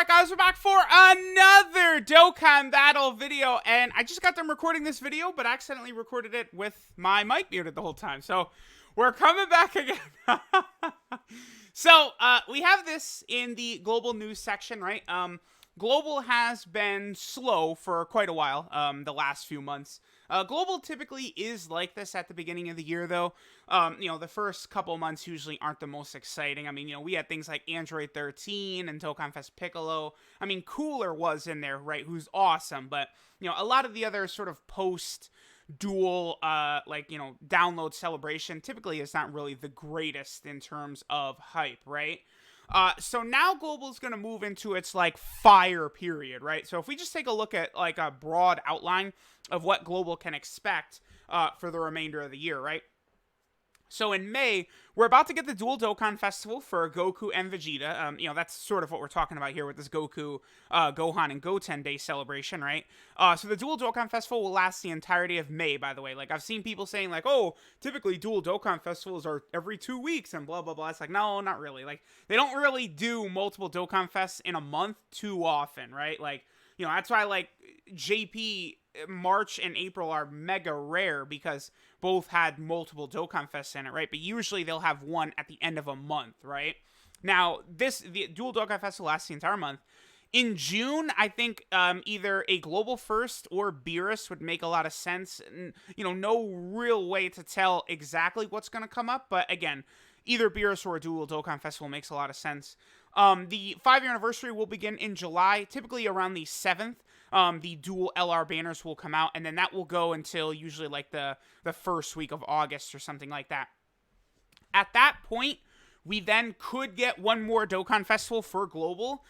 Alright guys, we're back for another Dokkan battle video, and I just got done recording this video, but accidentally recorded it with my mic muted the whole time, so we're coming back again. So, we have this in the global news section, right? Global has been slow for quite a while, the last few months. Global typically is like this at the beginning of the year, though. The first couple months usually aren't the most exciting. I mean, we had things like Android 13 and Dokkan Fest Piccolo. I mean, Cooler was in there, right, who's awesome, but, a lot of the other sort of post-dual, download celebration typically is not really the greatest in terms of hype, right? So now Global is going to move into its, fire period, right? So if we just take a look at, a broad outline of what Global can expect for the remainder of the year, right? So in May, we're about to get the Dual Dokkan Festival for Goku and Vegeta. That's sort of what we're talking about here with this Goku, Gohan, and Goten Day celebration, right? So the Dual Dokkan Festival will last the entirety of May, by the way. I've seen people saying, oh, typically Dual Dokkan Festivals are every 2 weeks and blah, blah, blah. It's no, not really. They don't really do multiple Dokkan Fests in a month too often, right? That's why, JP, March and April are mega rare because both had multiple Dokkan Fests in it, right? But usually they'll have one at the end of a month, right? Now, the Dual Dokkan Fest will last the entire month. In June, I think either a Global First or Beerus would make a lot of sense. No real way to tell exactly what's going to come up, but again, either Beerus or a Dual Dokkan Festival makes a lot of sense. The 5-year anniversary will begin in July, typically around the 7th. The dual LR banners will come out, and then that will go until usually the first week of August or something like that. At that point, we then could get one more Dokkan Festival for Global.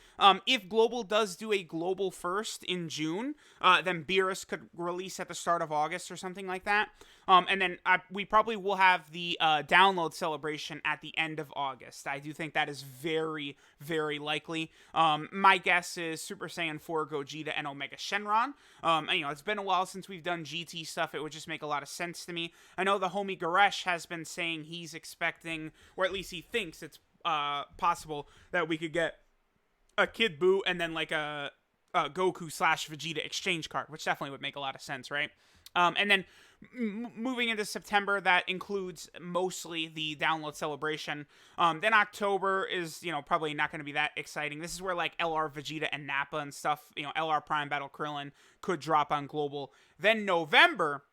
If Global does do a Global First in June, then Beerus could release at the start of August or something like that. And then we probably will have the download celebration at the end of August. I do think that is very, very likely. My guess is Super Saiyan 4, Gogeta, and Omega Shenron. It's been a while since we've done GT stuff. It would just make a lot of sense to me. I know the homie Garesh has been saying he's expecting, or at least he thinks it's possible that we could get a Kid Buu and then a Goku / Vegeta exchange card, which definitely would make a lot of sense, right? And then moving into September, that includes mostly the download celebration. Then October is, probably not going to be that exciting. This is where LR Vegeta and Nappa and stuff, LR Prime Battle Krillin could drop on Global. Then November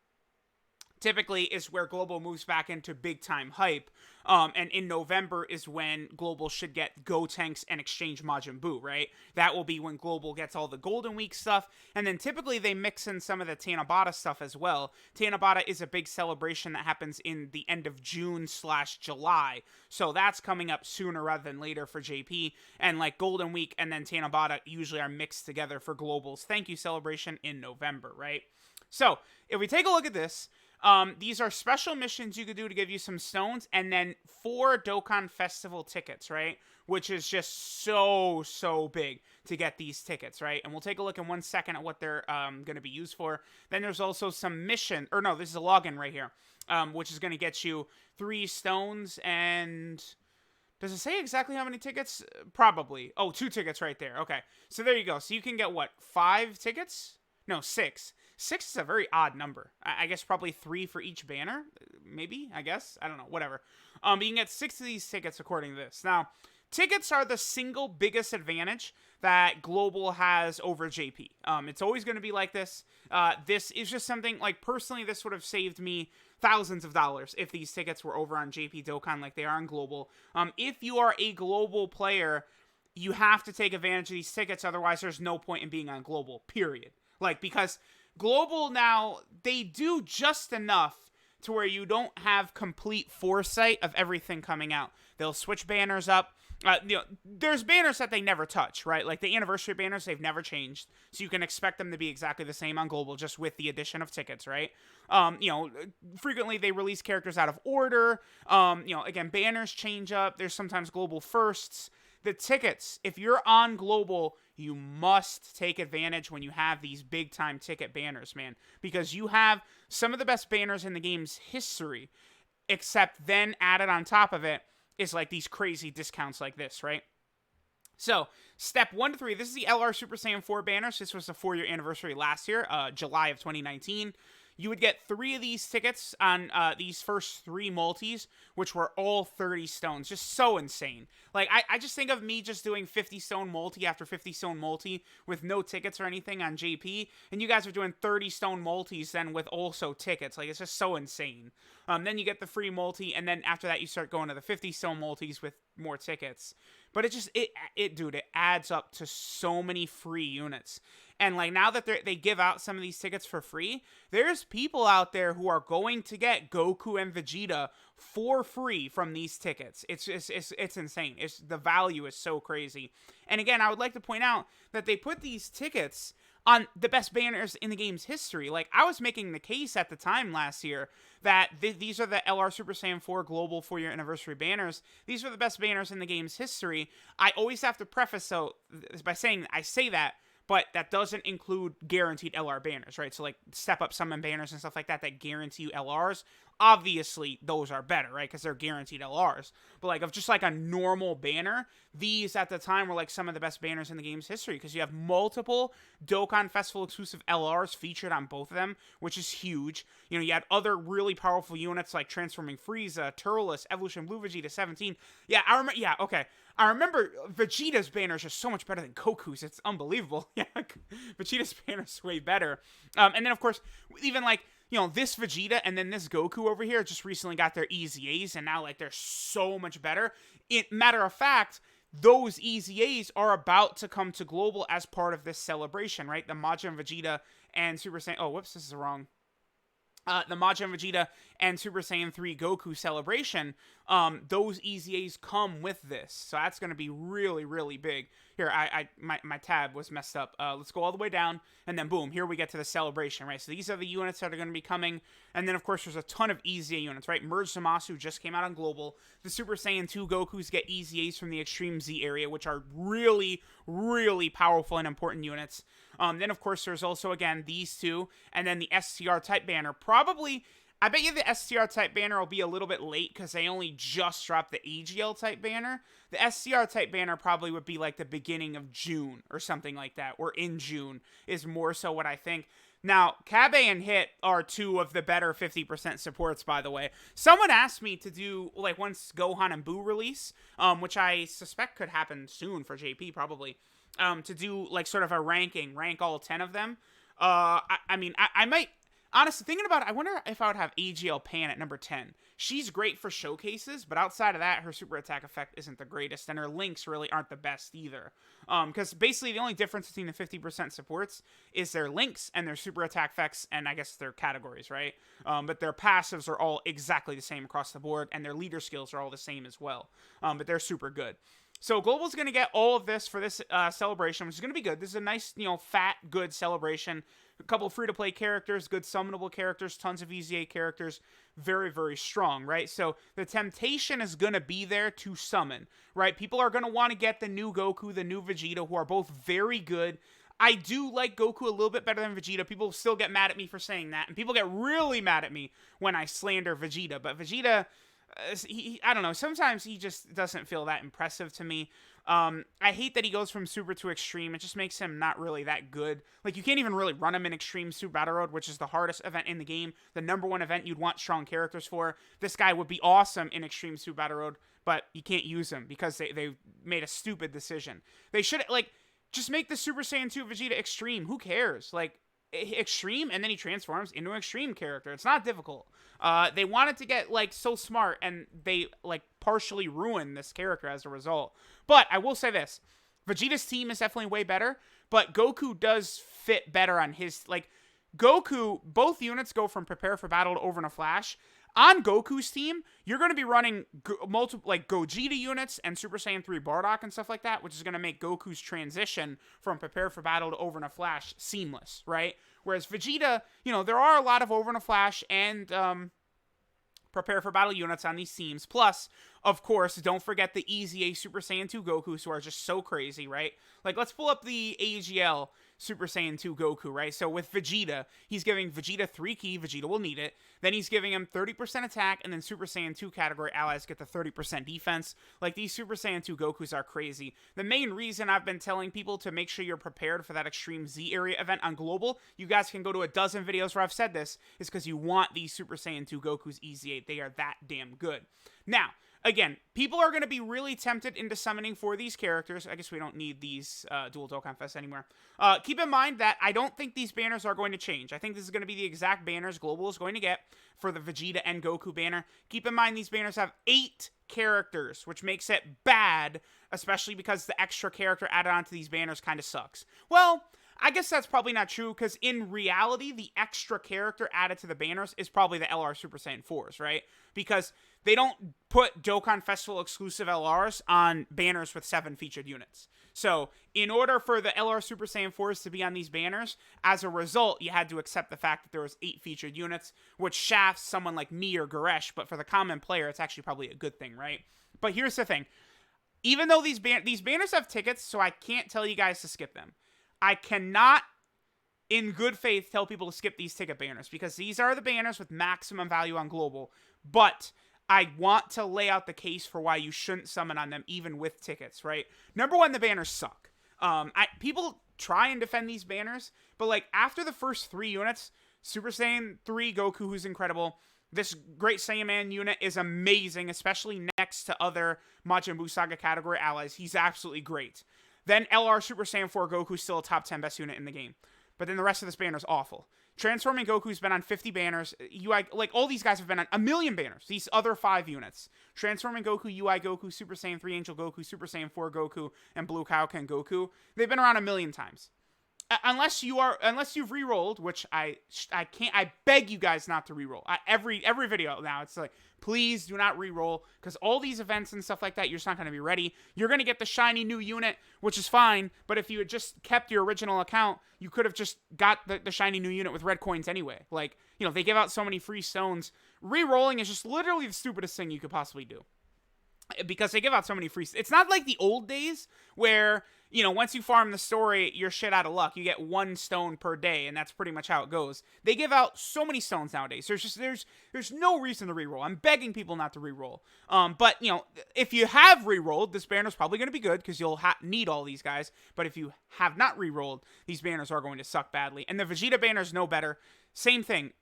typically is where Global moves back into big time hype. And in November is when Global should get Gotenks and Exchange Majin Buu, right? That will be when Global gets all the Golden Week stuff. And then typically they mix in some of the Tanabata stuff as well. Tanabata is a big celebration that happens in the end of June / July. So that's coming up sooner rather than later for JP. And Golden Week and then Tanabata usually are mixed together for Global's Thank You celebration in November, right? So if we take a look at this, these are special missions you could do to give you some stones, and then 4 Dokkan Festival tickets, right? Which is just so big to get these tickets, right? And we'll take a look in 1 second at what they're going to be used for. Then there's also some mission, or no, this is a login right here, which is going to get you 3 stones and... Does it say exactly how many tickets? Probably. Oh, 2 tickets right there. Okay. So there you go. So you can get, 5 tickets? No, 6. 6 is a very odd number. I guess probably 3 for each banner. Maybe, I guess. I don't know. Whatever. But you can get 6 of these tickets according to this. Now, tickets are the single biggest advantage that Global has over JP. It's always going to be like this. This is just something, personally, this would have saved me thousands of dollars if these tickets were over on JP Dokkan like they are on Global. If you are a Global player, you have to take advantage of these tickets. Otherwise, there's no point in being on Global, period. Because Global now, they do just enough to where you don't have complete foresight of everything coming out. They'll switch banners up. There's banners that they never touch, right? The anniversary banners, they've never changed. So you can expect them to be exactly the same on Global, just with the addition of tickets, right? Frequently they release characters out of order. Again, banners change up. There's sometimes Global Firsts. The tickets, if you're on Global, you must take advantage when you have these big-time ticket banners, man. Because you have some of the best banners in the game's history, except then added on top of it is these crazy discounts like this, right? So, step 1 to 3, this is the LR Super Saiyan 4 banners. This was the 4-year anniversary last year, July of 2019. You would get 3 of these tickets on these first 3 multis, which were all 30 stones. Just so insane. Like, I just think of me just doing 50 stone multi after 50 stone multi with no tickets or anything on JP, and you guys are doing 30 stone multis then with also tickets. Like, it's just so insane. Then you get the free multi, and then after that you start going to the 50 stone multis with more tickets. But dude, it adds up to so many free units. And like now that they give out some of these tickets for free, there's people out there who are going to get Goku and Vegeta for free from these tickets. It's insane. The value is so crazy. And again, I would like to point out that they put these tickets on the best banners in the game's history. Like, I was making the case at the time last year that these are the LR Super Saiyan 4 Global 4-year anniversary banners. These are the best banners in the game's history. I always have to preface by saying I say that, but that doesn't include guaranteed LR banners, right? So, like, step up summon banners and stuff like that guarantee you LRs. Obviously, those are better, right? Because they're guaranteed LRs. But, like, of just, like, a normal banner, these, at the time, were, like, some of the best banners in the game's history. Because you have multiple Dokkan Festival exclusive LRs featured on both of them, which is huge. You know, you had other really powerful units, like Transforming Frieza, Turles, Evolution Blue Vegeta 17. Yeah, I remember Vegeta's banner is just so much better than Goku's. It's unbelievable. Yeah, Vegeta's banner is way better. And then, of course, even, like, you know, this Vegeta and then this Goku over here just recently got their EZAs, and now, like, they're so much better. Matter of fact, those EZAs are about to come to Global as part of this celebration, right? The Majin Vegeta and Super Saiyan... Oh, whoops, this is wrong. The Majin Vegeta and Super Saiyan 3 Goku celebration, those EZAs come with this. So that's going to be really, really big. Here, my tab was messed up. Let's go all the way down, and then boom, here we get to the celebration, right? So these are the units that are going to be coming, and then, of course, there's a ton of EZA units, right? Merge Zamasu just came out on Global. The Super Saiyan 2 Gokus get EZAs from the Extreme Z area, which are really, really powerful and important units. Then, of course, there's also, again, these two, and then the STR type banner. Probably, I bet you the STR type banner will be a little bit late because they only just dropped the AGL type banner. The STR type banner probably would be like the beginning of June or something like that, or in June is more so what I think. Now, Kabe and Hit are 2 of the better 50% supports, by the way. Someone asked me to do, like, once Gohan and Buu release, which I suspect could happen soon for JP, probably. To do, like, sort of a rank all 10 of them. I mean, I might, honestly, thinking about it, I wonder if I would have AGL Pan at number 10. She's great for showcases, but outside of that, her super attack effect isn't the greatest, and her links really aren't the best either. Because basically the only difference between the 50% supports is their links and their super attack effects, and I guess their categories, right? But their passives are all exactly the same across the board, and their leader skills are all the same as well. But they're super good. So Global's going to get all of this for this celebration, which is going to be good. This is a nice, you know, fat, good celebration. A couple free-to-play characters, good summonable characters, tons of EZA characters. Very, very strong, right? So the temptation is going to be there to summon, right? People are going to want to get the new Goku, the new Vegeta, who are both very good. I do like Goku a little bit better than Vegeta. People still get mad at me for saying that, and people get really mad at me when I slander Vegeta. But Vegeta... I don't know, sometimes he just doesn't feel that impressive to me. I hate that he goes from super to extreme. It just makes him not really that good. Like, you can't even really run him in extreme Super Battle Road, which is the hardest event in the game, the number 1 event you'd want strong characters for. This guy would be awesome in extreme Super Battle Road, but you can't use him because they made a stupid decision. They should, like, just make the Super Saiyan 2 Vegeta extreme. Who cares? Like, extreme, and then he transforms into an extreme character. It's not difficult. They wanted to get, like, so smart, and they, like, partially ruined this character as a result. But I will say this. Vegeta's team is definitely way better, but Goku does fit better on his, like, Goku, both units go from Prepare for Battle to Over in a Flash. On Goku's team, you're going to be running multiple, like, Gogeta units and Super Saiyan 3 Bardock and stuff like that, which is going to make Goku's transition from Prepare for Battle to Over in a Flash seamless, right? Whereas Vegeta, you know, there are a lot of Over in a Flash and Prepare for Battle units on these teams. Plus, Of course, don't forget the Easy A Super Saiyan 2 Gokus, who are just so crazy, right? Like, let's pull up the AGL Super Saiyan 2 Goku, right? So with Vegeta, he's giving Vegeta 3 Ki, Vegeta will need it. Then he's giving him 30% attack, and then Super Saiyan 2 category allies get the 30% defense. Like, these Super Saiyan 2 Gokus are crazy. The main reason I've been telling people to make sure you're prepared for that Extreme Z area event on Global, you guys can go to a dozen videos where I've said this, is because you want these Super Saiyan 2 Gokus Easy 8. They are that damn good. Now, again, people are going to be really tempted into summoning for these characters. I guess we don't need these dual Dokkan Fest anymore. Keep in mind that I don't think these banners are going to change. I think this is going to be the exact banners Global is going to get for the Vegeta and Goku banner. Keep in mind these banners have 8 characters, which makes it bad, especially because the extra character added onto these banners kind of sucks. Well, I guess that's probably not true, because in reality, the extra character added to the banners is probably the LR Super Saiyan 4s, right? Because they don't put Dokkan Festival exclusive LRs on banners with 7 featured units. So, in order for the LR Super Saiyan 4s to be on these banners, as a result, you had to accept the fact that there was 8 featured units, which shafts someone like me or Goresh, but for the common player, it's actually probably a good thing, right? But here's the thing. Even though these banners have tickets, so I can't tell you guys to skip them. I cannot, in good faith, tell people to skip these ticket banners, because these are the banners with maximum value on Global. But I want to lay out the case for why you shouldn't summon on them, even with tickets, right? Number one, the banners suck. People try and defend these banners, but like after the first 3 units, Super Saiyan 3 Goku, who's incredible. This Great Saiyaman unit is amazing, especially next to other Majin Buu Saga category allies. He's absolutely great. Then LR Super Saiyan 4 Goku's still a top 10 best unit in the game. But then the rest of this banner is awful. Transforming Goku's been on 50 banners. UI, like, all these guys have been on a million banners. These other 5 units. Transforming Goku, UI Goku, Super Saiyan 3 Angel Goku, Super Saiyan 4 Goku, and Blue Kaioken Goku. They've been around a million times. Unless you've re-rolled, which I can't, I beg you guys not to re-roll. Every video now, it's like, please do not re-roll, because all these events and stuff like that, you're just not going to be ready. You're going to get the shiny new unit, which is fine, but if you had just kept your original account, you could have just got the shiny new unit with red coins anyway. Like, you know, they give out so many free stones. Re-rolling is just literally the stupidest thing you could possibly do, because they give out so many free. It's not like the old days where, you know, once you farm the story, you're shit out of luck. You get 1 stone per day, and that's pretty much how it goes. They give out so many stones nowadays. There's no reason to reroll. I'm begging people not to reroll. But you know, if you have rerolled, this banner's probably going to be good, because you'll need all these guys. But if you have not rerolled, these banners are going to suck badly. And the Vegeta banner's no better. Same thing.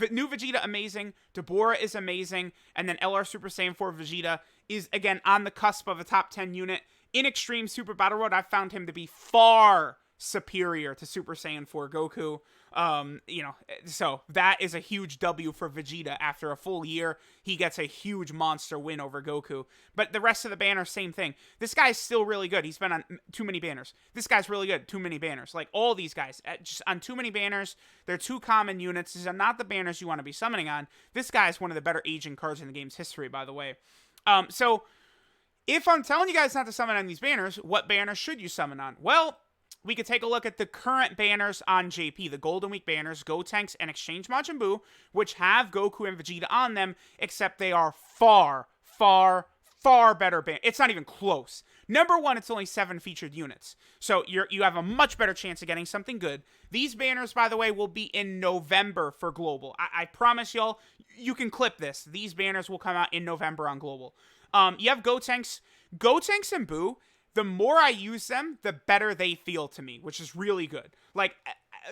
New Vegeta, amazing. Deborah is amazing. And then LR Super Saiyan 4 Vegeta is, again, on the cusp of a top 10 unit. In Extreme Super Battle Road, I found him to be far superior to Super Saiyan 4 Goku. You know, so that is a huge W for Vegeta. After a full year, he gets a huge monster win over Goku. But the rest of the banner, same thing. This guy's still really good. He's been on too many banners. This guy's really good. Too many banners. Like, all these guys, just on too many banners. They're too common units. These are not the banners you want to be summoning on. This guy's one of the better aging cards in the game's history, by the way. So if I'm telling you guys not to summon on these banners, what banners should you summon on? Well, we could take a look at the current banners on JP, the Golden Week banners, Gotenks, and Exchange Majin Buu, which have Goku and Vegeta on them, except they are far, far, far better banners. It's not even close. Number one, it's only 7 featured units, so you have a much better chance of getting something good. These banners, by the way, will be in November for Global. I promise y'all, you can clip this. These banners will come out in November on Global. You have Gotenks and Buu. The more I use them, the better they feel to me, which is really good. Like,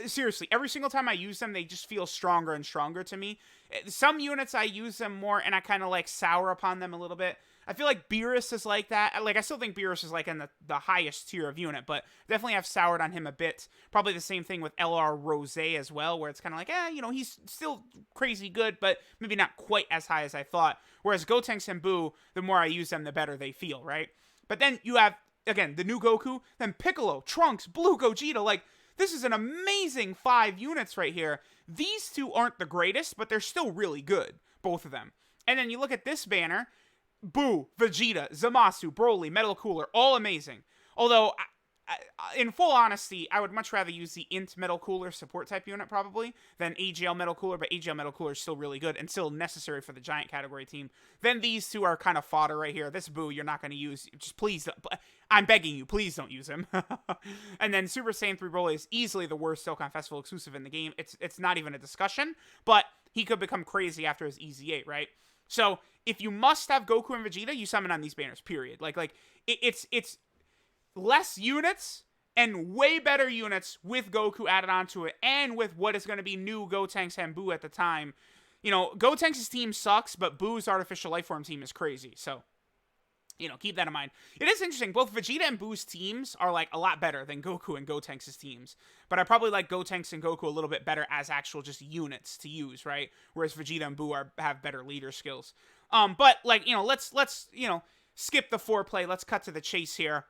seriously, every single time I use them, they just feel stronger and stronger to me. Some units, I use them more, and I kind of, like, sour upon them a little bit. I feel like Beerus is like that. Like, I still think Beerus is, like, in the highest tier of unit, but definitely have soured on him a bit. Probably the same thing with LR Rose as well, where it's kind of like, you know, he's still crazy good, but maybe not quite as high as I thought. Whereas Gotenks and Buu, the more I use them, the better they feel, right? But then you have, again, the new Goku, then Piccolo, Trunks, Blue Gogeta. Like, this is an amazing 5 units right here. These 2 aren't the greatest, but they're still really good, both of them. And then you look at this banner, Buu, Vegeta, Zamasu, Broly, Metal Cooler, all amazing. Although, in full honesty, I would much rather use the Int Metal Cooler support type unit probably than AGL Metal Cooler, but AGL Metal Cooler is still really good and still necessary for the giant category team. Then these two are kind of fodder right here. This Boo you're not going to use. Just please, I'm begging you, please don't use him. And then Super Saiyan 3 Broly is easily the worst Dokkan Festival exclusive in the game. It's not even a discussion, but he could become crazy after his EZ8, right? So if you must have Goku and Vegeta, you summon on these banners, period. It's less units and way better units with Goku added onto it, and with what is going to be new Gotenks and Boo at the time. You know, Gotenks' team sucks, but Boo's artificial life form team is crazy, so, you know, keep that in mind. It is interesting, both Vegeta and Boo's teams are, like, a lot better than Goku and Gotenks' teams, but I probably like Gotenks and Goku a little bit better as actual just units to use, right? Whereas Vegeta and Boo have better leader skills. But, like, you know, let's you know, skip the foreplay, let's cut to the chase here.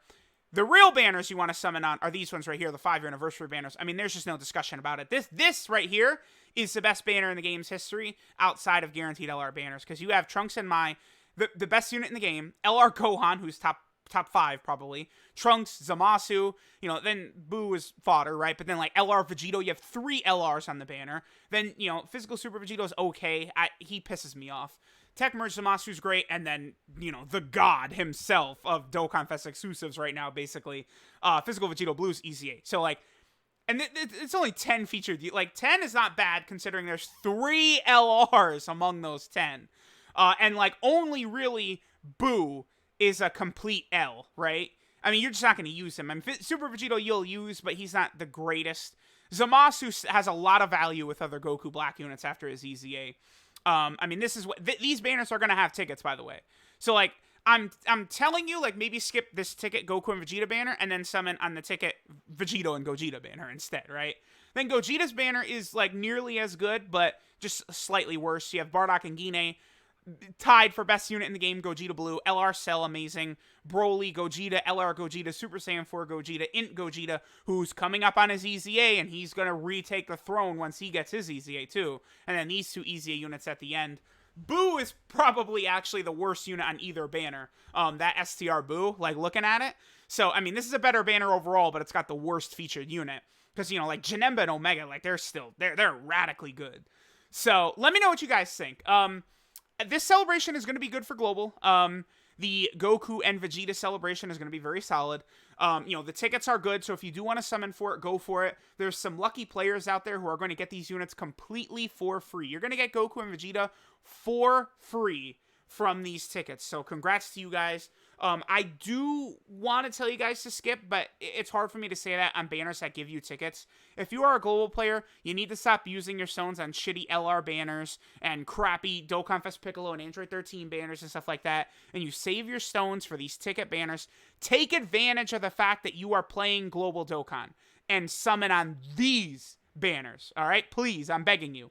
The real banners you want to summon on are these ones right here, the 5-year anniversary banners. I mean, there's just no discussion about it. This right here is the best banner in the game's history outside of guaranteed LR banners, because you have Trunks and Mai, the best unit in the game, LR Gohan, who's top 5 probably, Trunks, Zamasu, you know, then Boo is fodder, right? But then like LR Vegito, you have 3 LRs on the banner. Then, you know, Physical Super Vegito is okay. He pisses me off. Tech Merge Zamasu's great, and then, you know, the god himself of Dokkan Fest exclusives right now, basically. Physical Vegito Blue's EZ8. So, like, and it's only 10 featured. Like, 10 is not bad, considering there's 3 LRs among those 10. And, like, only really Boo is a complete L, right? I mean, you're just not going to use him. I mean, Super Vegito you'll use, but he's not the greatest. Zamasu has a lot of value with other Goku Black units after his EZA. I mean, this is what these banners are gonna have tickets, by the way. So like, I'm telling you, like, maybe skip this ticket Goku and Vegeta banner and then summon on the ticket Vegito and Gogeta banner instead, right? Then Gogeta's banner is like nearly as good, but just slightly worse. You have Bardock and Gine tied for best unit in the game. Gogeta Blue, LR Cell amazing, Broly Gogeta, LR Gogeta, Super Saiyan 4 Gogeta, Int Gogeta, who's coming up on his EZA, and he's gonna retake the throne once he gets his EZA too. And then these 2 EZA units at the end. Boo is probably actually the worst unit on either banner. That STR Boo, like, looking at it. So I mean, this is a better banner overall, but it's got the worst featured unit, because, you know, like Janemba and Omega, like, they're radically good. So let me know what you guys think. This celebration is going to be good for Global. The Goku and Vegeta celebration is going to be very solid. You know, the tickets are good, so if you do want to summon for it, go for it. There's some lucky players out there who are going to get these units completely for free. You're going to get Goku and Vegeta for free from these tickets, so congrats to you guys. I do want to tell you guys to skip, but it's hard for me to say that on banners that give you tickets. If you are a Global player, you need to stop using your stones on shitty LR banners and crappy Dokkan Fest Piccolo and Android 13 banners and stuff like that, and you save your stones for these ticket banners. Take advantage of the fact that you are playing Global Dokkan and summon on these banners, all right? Please, I'm begging you.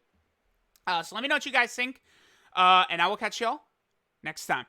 So let me know what you guys think, and I will catch y'all next time.